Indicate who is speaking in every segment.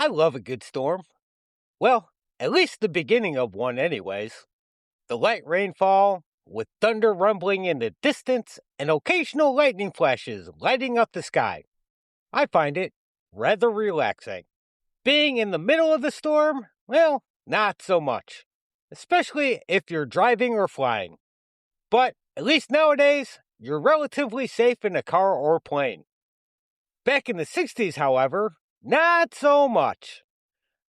Speaker 1: I love a good storm. Well, at least the beginning of one, anyways. The light rainfall, with thunder rumbling in the distance and occasional lightning flashes lighting up the sky. I find it rather relaxing. Being in the middle of the storm, well, not so much, especially if you're driving or flying. But at least nowadays, you're relatively safe in a car or plane. Back in the 60s, however, not so much,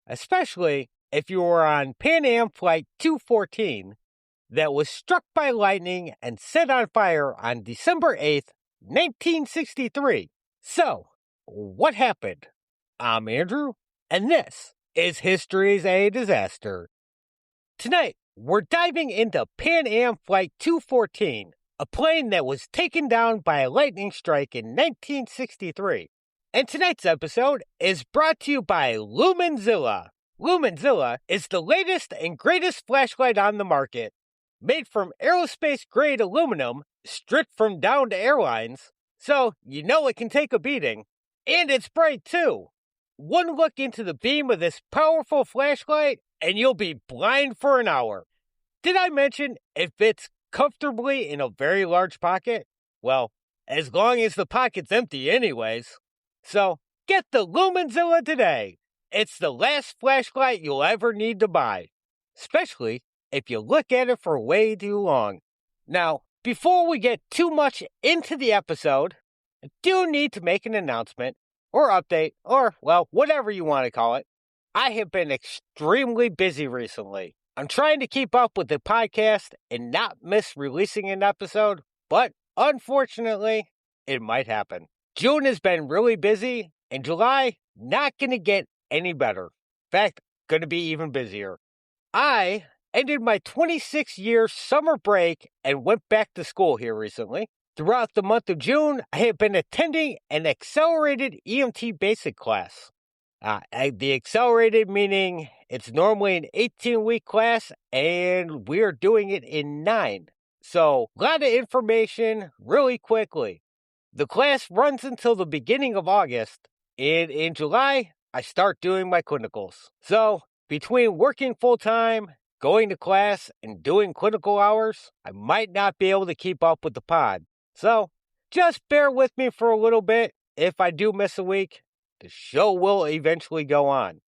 Speaker 1: especially if you were on Pan Am Flight 214 that was struck by lightning and set on fire on December 8th, 1963. So, what happened? I'm Andrew, and this is History's a Disaster. Tonight, we're diving into Pan Am Flight 214, a plane that was taken down by a lightning strike in 1963. And tonight's episode is brought to you by Luminzilla. Luminzilla is the latest and greatest flashlight on the market. Made from aerospace-grade aluminum, stripped from downed airlines, so you know it can take a beating. And it's bright too. One look into the beam of this powerful flashlight, and you'll be blind for an hour. Did I mention it fits comfortably in a very large pocket? Well, as long as the pocket's empty anyways. So, get the Luminzilla today. It's the last flashlight you'll ever need to buy, especially if you look at it for way too long. Now, before we get too much into the episode, I do need to make an announcement, or update, or, well, whatever you want to call it. I have been extremely busy recently. I'm trying to keep up with the podcast and not miss releasing an episode, but unfortunately, it might happen. June has been really busy, and July, not going to get any better. In fact, going to be even busier. I ended my 26-year summer break and went back to school here recently. Throughout the month of June, I have been attending an accelerated EMT basic class. The accelerated meaning it's normally an 18-week class, and we're doing it in 9. So, a lot of information really quickly. The class runs until the beginning of August, and in July, I start doing my clinicals. So, between working full-time, going to class, and doing clinical hours, I might not be able to keep up with the pod. So, just bear with me for a little bit. If I do miss a week, the show will eventually go on.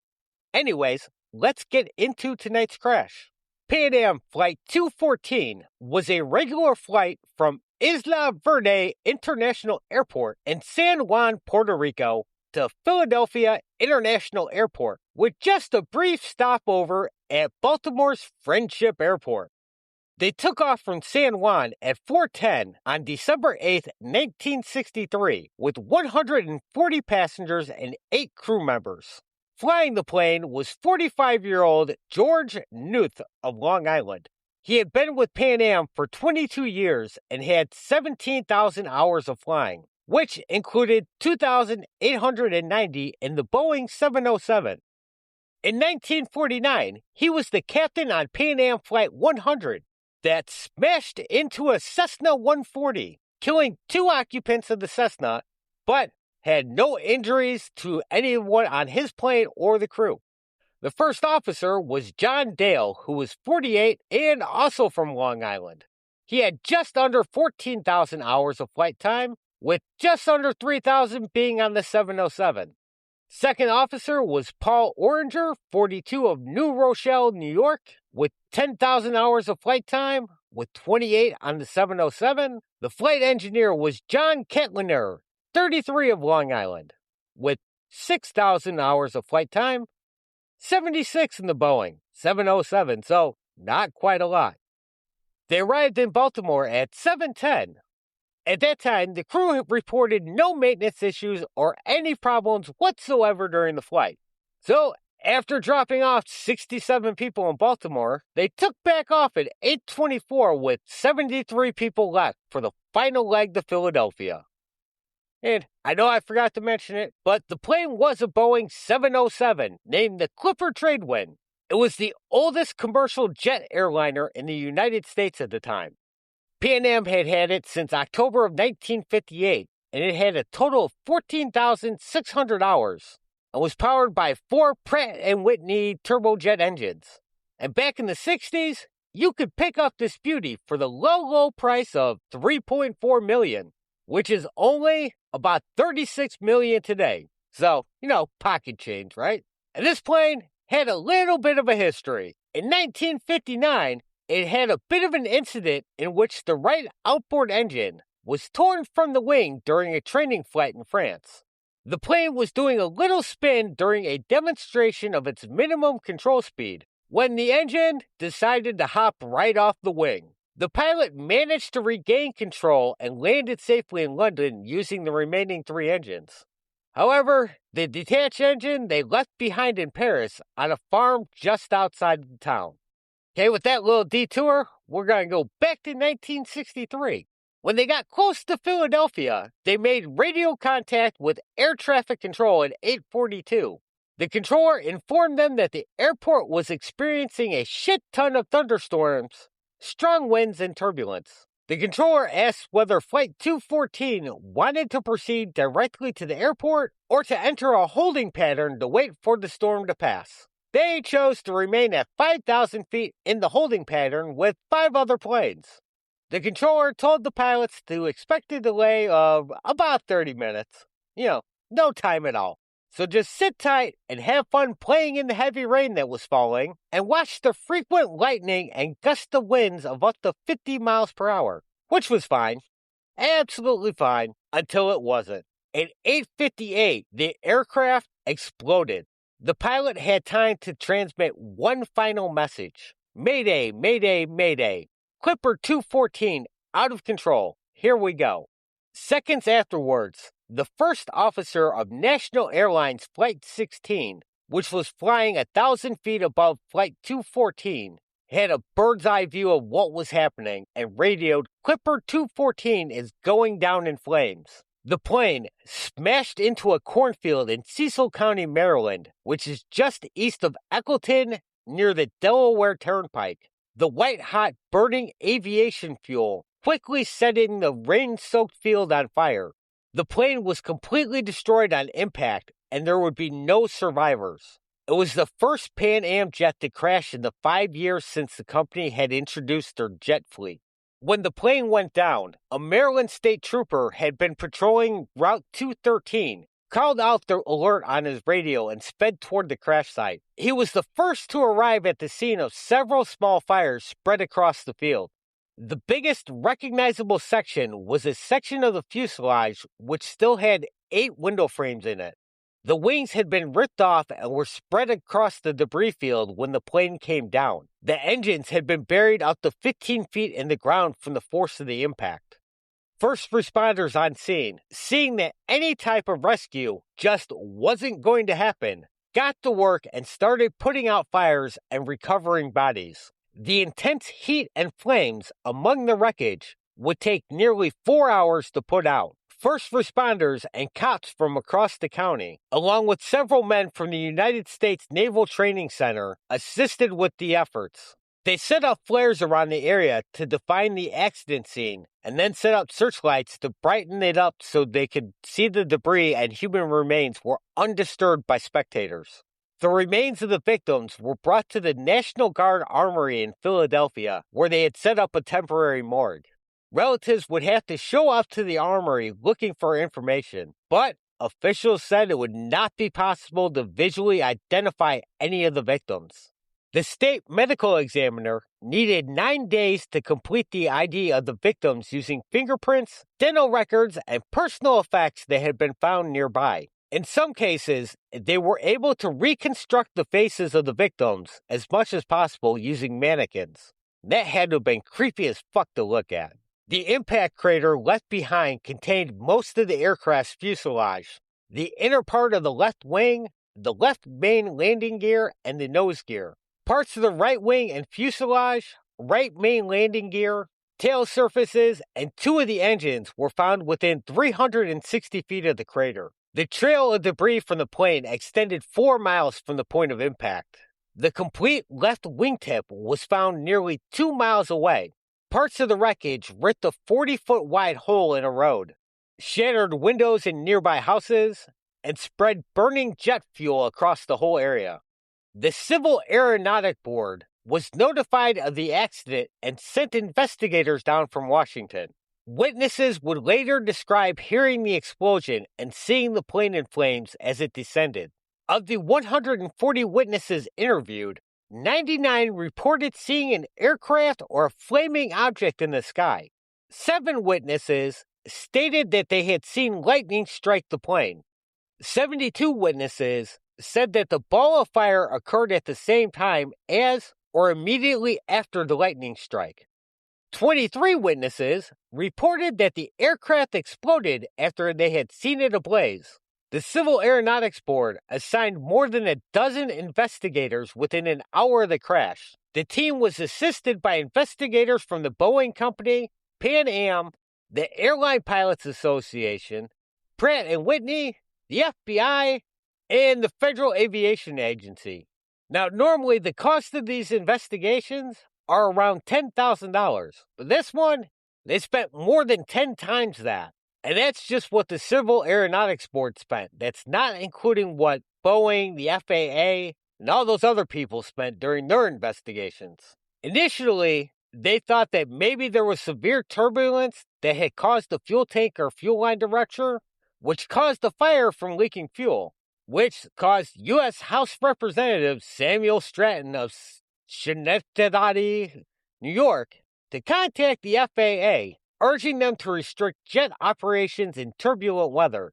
Speaker 1: Anyways, let's get into tonight's crash. Pan Am Flight 214 was a regular flight from Isla Verde International Airport in San Juan, Puerto Rico, to Philadelphia International Airport, with just a brief stopover at Baltimore's Friendship Airport. They took off from San Juan at 4:10 on December 8, 1963, with 140 passengers and 8 crew members. Flying the plane was 45-year-old George Knuth of Long Island. He had been with Pan Am for 22 years and had 17,000 hours of flying, which included 2,890 in the Boeing 707. In 1949, he was the captain on Pan Am Flight 100 that smashed into a Cessna 140, killing 2 occupants of the Cessna, but had no injuries to anyone on his plane or the crew. The first officer was John Dale, who was 48 and also from Long Island. He had just under 14,000 hours of flight time, with just under 3,000 being on the 707. Second officer was Paul Oranger, 42 of New Rochelle, New York, with 10,000 hours of flight time, with 28 on the 707. The flight engineer was John Kettler, 33 of Long Island, with 6,000 hours of flight time, 76 in the Boeing 707, so not quite a lot. They arrived in Baltimore at 7:10. At that time, the crew reported no maintenance issues or any problems whatsoever during the flight. So, after dropping off 67 people in Baltimore, they took back off at 8:24 with 73 people left for the final leg to Philadelphia. And I know I forgot to mention it, but the plane was a Boeing 707 named the Clipper Tradewind. It was the oldest commercial jet airliner in the United States at the time. Pan Am had had it since October of 1958, and it had a total of 14,600 hours. and was powered by 4 Pratt & Whitney turbojet engines. And back in the 60s, you could pick up this beauty for the low price of $3.4 million, which is only about $36 million today. So, pocket change, right? And this plane had a little bit of a history. In 1959, it had a bit of an incident in which the right outboard engine was torn from the wing during a training flight in France. The plane was doing a little spin during a demonstration of its minimum control speed when the engine decided to hop right off the wing. The pilot managed to regain control and landed safely in London using the remaining 3 engines. However, the detached engine they left behind in Paris on a farm just outside the town. Okay, with that little detour, we're going to go back to 1963. When they got close to Philadelphia, they made radio contact with air traffic control at 8:42. The controller informed them that the airport was experiencing a shit ton of thunderstorms, strong winds, and turbulence. The controller asked whether Flight 214 wanted to proceed directly to the airport or to enter a holding pattern to wait for the storm to pass. They chose to remain at 5,000 feet in the holding pattern with 5 other planes. The controller told the pilots to expect a delay of about 30 minutes. No time at all. So just sit tight and have fun playing in the heavy rain that was falling and watch the frequent lightning and gust of winds of up to 50 miles per hour, which was fine. Absolutely fine until it wasn't. At 8:58, the aircraft exploded. The pilot had time to transmit one final message. Mayday, Mayday, Mayday. Clipper 214 out of control. Here we go. Seconds afterwards, the first officer of National Airlines Flight 16, which was flying 1,000 feet above Flight 214, had a bird's eye view of what was happening and radioed, "Clipper 214 is going down in flames." The plane smashed into a cornfield in Cecil County, Maryland, which is just east of Eccleton near the Delaware Turnpike. The white-hot burning aviation fuel quickly setting the rain-soaked field on fire. The plane was completely destroyed on impact, and there would be no survivors. It was the first Pan Am jet to crash in the 5 years since the company had introduced their jet fleet. When the plane went down, a Maryland state trooper had been patrolling Route 213, called out the alert on his radio and sped toward the crash site. He was the first to arrive at the scene of several small fires spread across the field. The biggest recognizable section was a section of the fuselage which still had 8 window frames in it. The wings had been ripped off and were spread across the debris field when the plane came down. The engines had been buried up to 15 feet in the ground from the force of the impact. First responders on scene, seeing that any type of rescue just wasn't going to happen, got to work and started putting out fires and recovering bodies. The intense heat and flames among the wreckage would take nearly 4 hours to put out. First responders and cops from across the county, along with several men from the United States Naval Training Center, assisted with the efforts. They set up flares around the area to define the accident scene, and then set up searchlights to brighten it up so they could see the debris and human remains were undisturbed by spectators. The remains of the victims were brought to the National Guard Armory in Philadelphia, where they had set up a temporary morgue. Relatives would have to show up to the armory looking for information, but officials said it would not be possible to visually identify any of the victims. The state medical examiner needed 9 days to complete the ID of the victims using fingerprints, dental records, and personal effects that had been found nearby. In some cases, they were able to reconstruct the faces of the victims as much as possible using mannequins. That had to have been creepy as fuck to look at. The impact crater left behind contained most of the aircraft's fuselage, the inner part of the left wing, the left main landing gear, and the nose gear. Parts of the right wing and fuselage, right main landing gear, tail surfaces, and 2 of the engines were found within 360 feet of the crater. The trail of debris from the plane extended 4 miles from the point of impact. The complete left wingtip was found nearly 2 miles away. Parts of the wreckage ripped a 40-foot wide hole in a road, shattered windows in nearby houses, and spread burning jet fuel across the whole area. The Civil Aeronautic Board was notified of the accident and sent investigators down from Washington. Witnesses would later describe hearing the explosion and seeing the plane in flames as it descended. Of the 140 witnesses interviewed, 99 reported seeing an aircraft or a flaming object in the sky. 7 witnesses stated that they had seen lightning strike the plane. 72 witnesses said that the ball of fire occurred at the same time as or immediately after the lightning strike. 23 witnesses reported that the aircraft exploded after they had seen it ablaze. The Civil Aeronautics Board assigned more than a dozen investigators within an hour of the crash. The team was assisted by investigators from the Boeing Company, Pan Am, the Airline Pilots Association, Pratt & Whitney, the FBI, and the Federal Aviation Agency. Now, normally the cost of these investigations are around $10,000, but this one, they spent more than 10 times that. And that's just what the Civil Aeronautics Board spent. That's not including what Boeing, the FAA, and all those other people spent during their investigations. Initially, they thought that maybe there was severe turbulence that had caused the fuel tank or fuel line to rupture, which caused the fire from leaking fuel, which caused U.S. House Representative Samuel Stratton of Schenectady, New York, to contact the FAA, urging them to restrict jet operations in turbulent weather.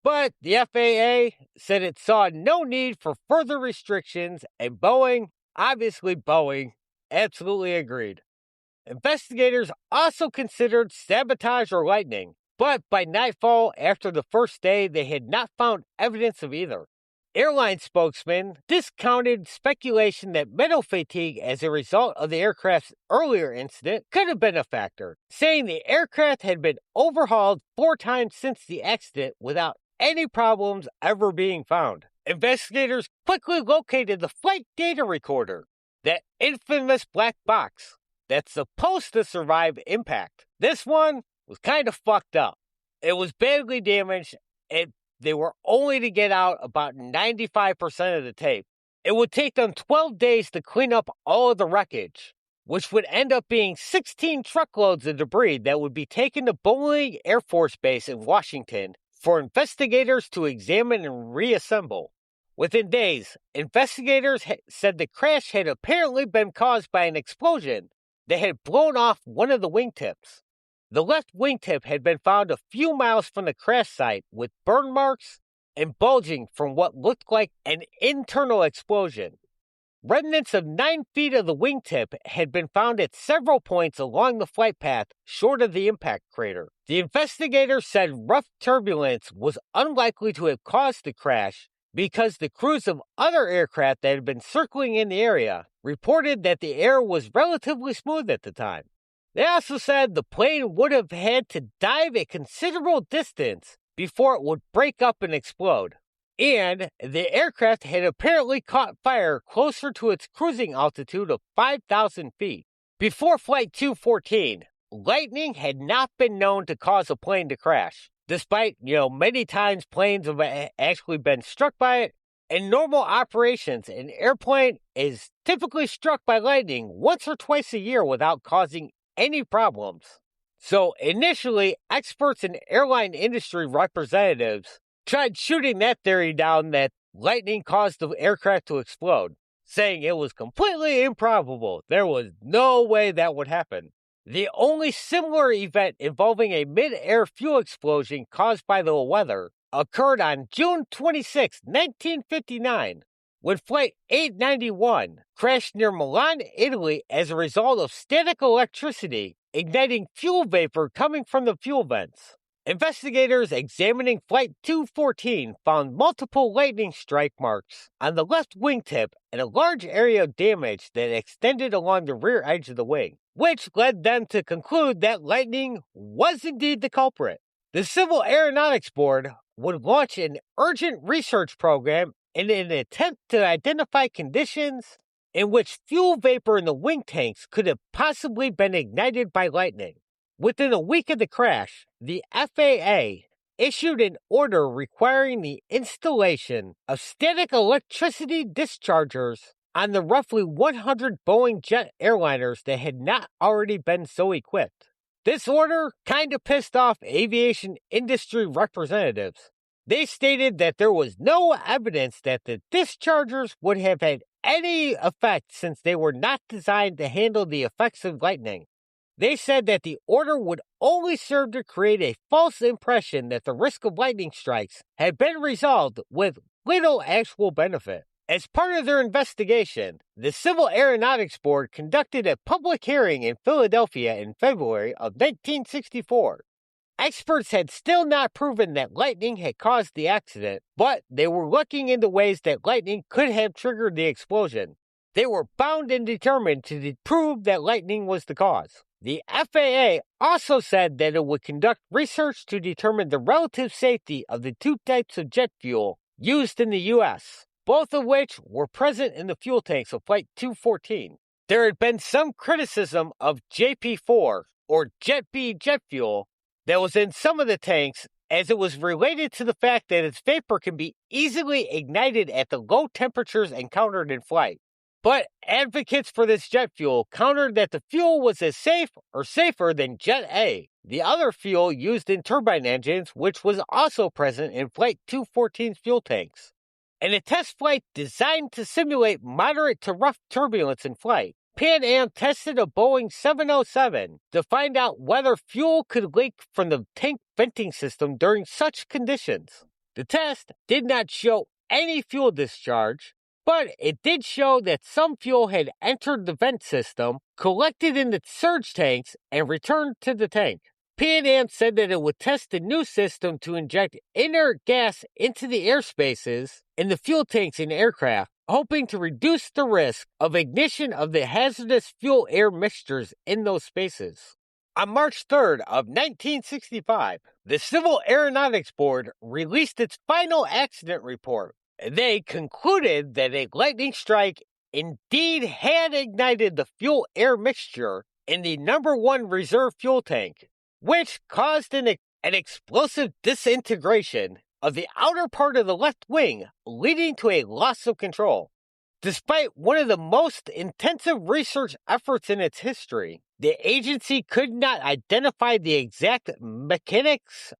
Speaker 1: But the FAA said it saw no need for further restrictions, and Boeing, absolutely agreed. Investigators also considered sabotage or lightning, but by nightfall after the first day, they had not found evidence of either. Airline spokesman discounted speculation that metal fatigue as a result of the aircraft's earlier incident could have been a factor, saying the aircraft had been overhauled 4 times since the accident without any problems ever being found. Investigators quickly located the flight data recorder, that infamous black box that's supposed to survive impact. This one was kind of fucked up. It was badly damaged, and they were only to get out about 95% of the tape. It would take them 12 days to clean up all of the wreckage, which would end up being 16 truckloads of debris that would be taken to Boeing Air Force Base in Washington for investigators to examine and reassemble. Within days, investigators said the crash had apparently been caused by an explosion that had blown off one of the wingtips. The left wingtip had been found a few miles from the crash site with burn marks and bulging from what looked like an internal explosion. Remnants of 9 feet of the wingtip had been found at several points along the flight path short of the impact crater. The investigators said rough turbulence was unlikely to have caused the crash because the crews of other aircraft that had been circling in the area reported that the air was relatively smooth at the time. They also said the plane would have had to dive a considerable distance before it would break up and explode. And the aircraft had apparently caught fire closer to its cruising altitude of 5,000 feet. Before Flight 214, lightning had not been known to cause a plane to crash. Despite, many times planes have actually been struck by it. In normal operations, an airplane is typically struck by lightning once or twice a year without causing any problems. So initially, experts and airline industry representatives tried shooting that theory down that lightning caused the aircraft to explode, saying it was completely improbable. There was no way that would happen. The only similar event involving a mid-air fuel explosion caused by the weather occurred on June 26, 1959, when Flight 891 crashed near Milan, Italy as a result of static electricity igniting fuel vapor coming from the fuel vents. Investigators examining Flight 214 found multiple lightning strike marks on the left wingtip and a large area of damage that extended along the rear edge of the wing, which led them to conclude that lightning was indeed the culprit. The Civil Aeronautics Board would launch an urgent research program in an attempt to identify conditions in which fuel vapor in the wing tanks could have possibly been ignited by lightning. Within a week of the crash, the FAA issued an order requiring the installation of static electricity dischargers on the roughly 100 Boeing jet airliners that had not already been so equipped. This order kind of pissed off aviation industry representatives. They stated that there was no evidence that the dischargers would have had any effect since they were not designed to handle the effects of lightning. They said that the order would only serve to create a false impression that the risk of lightning strikes had been resolved with little actual benefit. As part of their investigation, the Civil Aeronautics Board conducted a public hearing in Philadelphia in February of 1964. Experts had still not proven that lightning had caused the accident, but they were looking into ways that lightning could have triggered the explosion. They were bound and determined to prove that lightning was the cause. The FAA also said that it would conduct research to determine the relative safety of the two types of jet fuel used in the U.S., both of which were present in the fuel tanks of Flight 214. There had been some criticism of JP4, or Jet B jet fuel, that was in some of the tanks, as it was related to the fact that its vapor can be easily ignited at the low temperatures encountered in flight. But advocates for this jet fuel countered that the fuel was as safe or safer than Jet A, the other fuel used in turbine engines, which was also present in Flight 214's fuel tanks. In a test flight designed to simulate moderate to rough turbulence in flight, Pan Am tested a Boeing 707 to find out whether fuel could leak from the tank venting system during such conditions. The test did not show any fuel discharge, but it did show that some fuel had entered the vent system, collected in the surge tanks, and returned to the tank. Pan Am said that it would test the new system to inject inert gas into the airspaces in the fuel tanks in aircraft, hoping to reduce the risk of ignition of the hazardous fuel-air mixtures in those spaces. On March 3rd of 1965, the Civil Aeronautics Board released its final accident report. They concluded that a lightning strike indeed had ignited the fuel-air mixture in the number 1 reserve fuel tank, which caused an explosive disintegration of the outer part of the left wing, leading to a loss of control. Despite one of the most intensive research efforts in its history, the agency could not identify the exact mechanics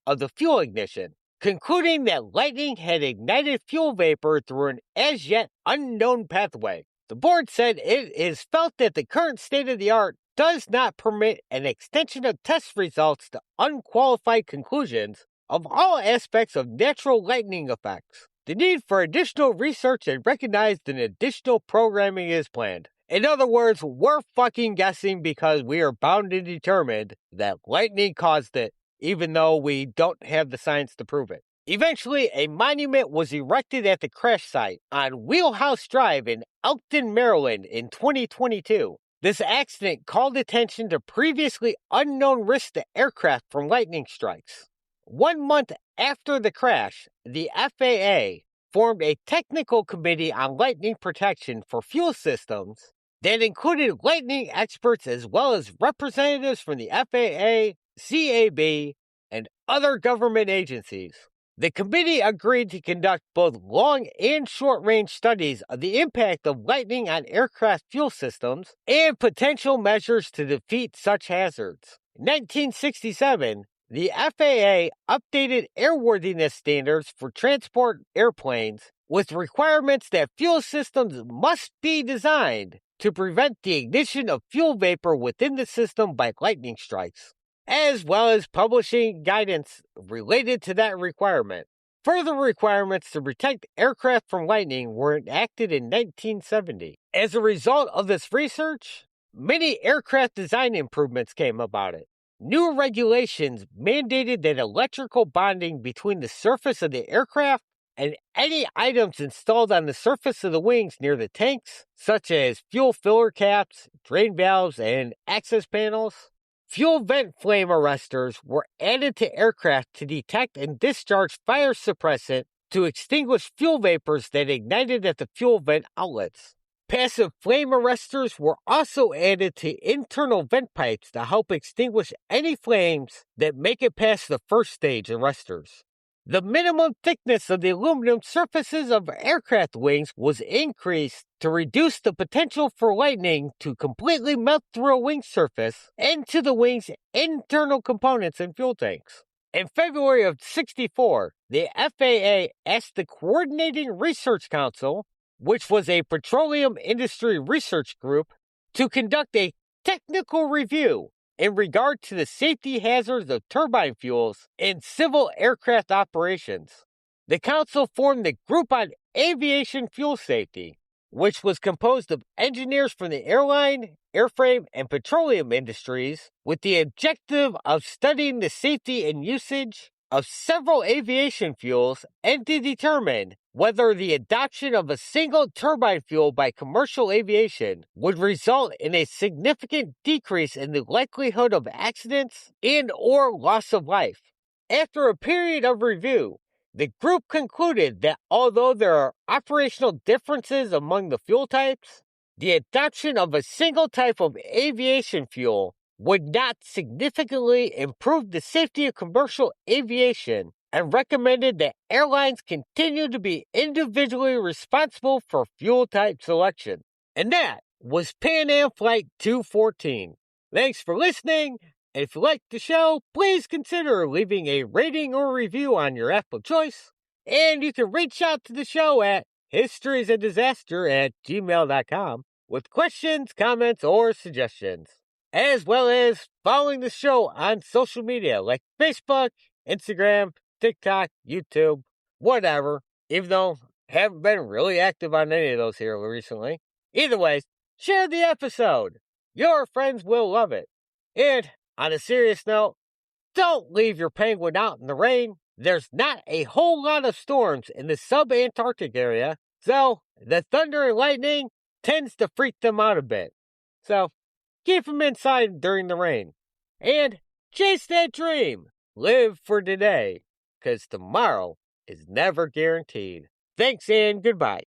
Speaker 1: of the fuel ignition, concluding that lightning had ignited fuel vapor through an as-yet unknown pathway. The board said it is felt that the current state-of-the-art does not permit an extension of test results to unqualified conclusions of all aspects of natural lightning effects. The need for additional research and recognized an additional programming is planned. In other words, we're fucking guessing because we are bound and determined that lightning caused it, even though we don't have the science to prove it. Eventually, a monument was erected at the crash site on Wheelhouse Drive in Elkton, Maryland in 2022. This accident called attention to previously unknown risks to aircraft from lightning strikes. 1 month after the crash, the FAA formed a technical committee on lightning protection for fuel systems that included lightning experts as well as representatives from the FAA, CAB, and other government agencies. The committee agreed to conduct both long and short-range studies of the impact of lightning on aircraft fuel systems and potential measures to defeat such hazards. In 1967, the FAA updated airworthiness standards for transport airplanes with requirements that fuel systems must be designed to prevent the ignition of fuel vapor within the system by lightning strikes, as well as publishing guidance related to that requirement. Further requirements to protect aircraft from lightning were enacted in 1970. As a result of this research, many aircraft design improvements came about it. New regulations mandated that electrical bonding between the surface of the aircraft and any items installed on the surface of the wings near the tanks, such as fuel filler caps, drain valves, and access panels. Fuel vent flame arresters were added to aircraft to detect and discharge fire suppressant to extinguish fuel vapors that ignited at the fuel vent outlets. Passive flame arresters were also added to internal vent pipes to help extinguish any flames that make it past the first stage arresters. The minimum thickness of the aluminum surfaces of aircraft wings was increased to reduce the potential for lightning to completely melt through a wing surface into the wing's internal components and fuel tanks. In February of '64, the FAA asked the Coordinating Research Council, which was a petroleum industry research group, to conduct a technical review in regard to the safety hazards of turbine fuels in civil aircraft operations. The council formed the Group on Aviation Fuel Safety, which was composed of engineers from the airline, airframe, and petroleum industries, with the objective of studying the safety and usage of several aviation fuels and to determine whether the adoption of a single turbine fuel by commercial aviation would result in a significant decrease in the likelihood of accidents and or loss of life. After a period of review, the group concluded that although there are operational differences among the fuel types, the adoption of a single type of aviation fuel would not significantly improve the safety of commercial aviation and recommended that airlines continue to be individually responsible for fuel type selection. And that was Pan Am Flight 214. Thanks for listening. And if you liked the show, please consider leaving a rating or review on your app of choice. And you can reach out to the show at historiesofdisaster@gmail.com with questions, comments, or suggestions, as well as following the show on social media like Facebook, Instagram, TikTok, YouTube, whatever, even though I haven't been really active on any of those here recently. Either way, share the episode. Your friends will love it. And on a serious note, don't leave your penguin out in the rain. There's not a whole lot of storms in the sub-Antarctic area, so the thunder and lightning tends to freak them out a bit. So keep them inside during the rain. And chase that dream. Live for today, because tomorrow is never guaranteed. Thanks and goodbye.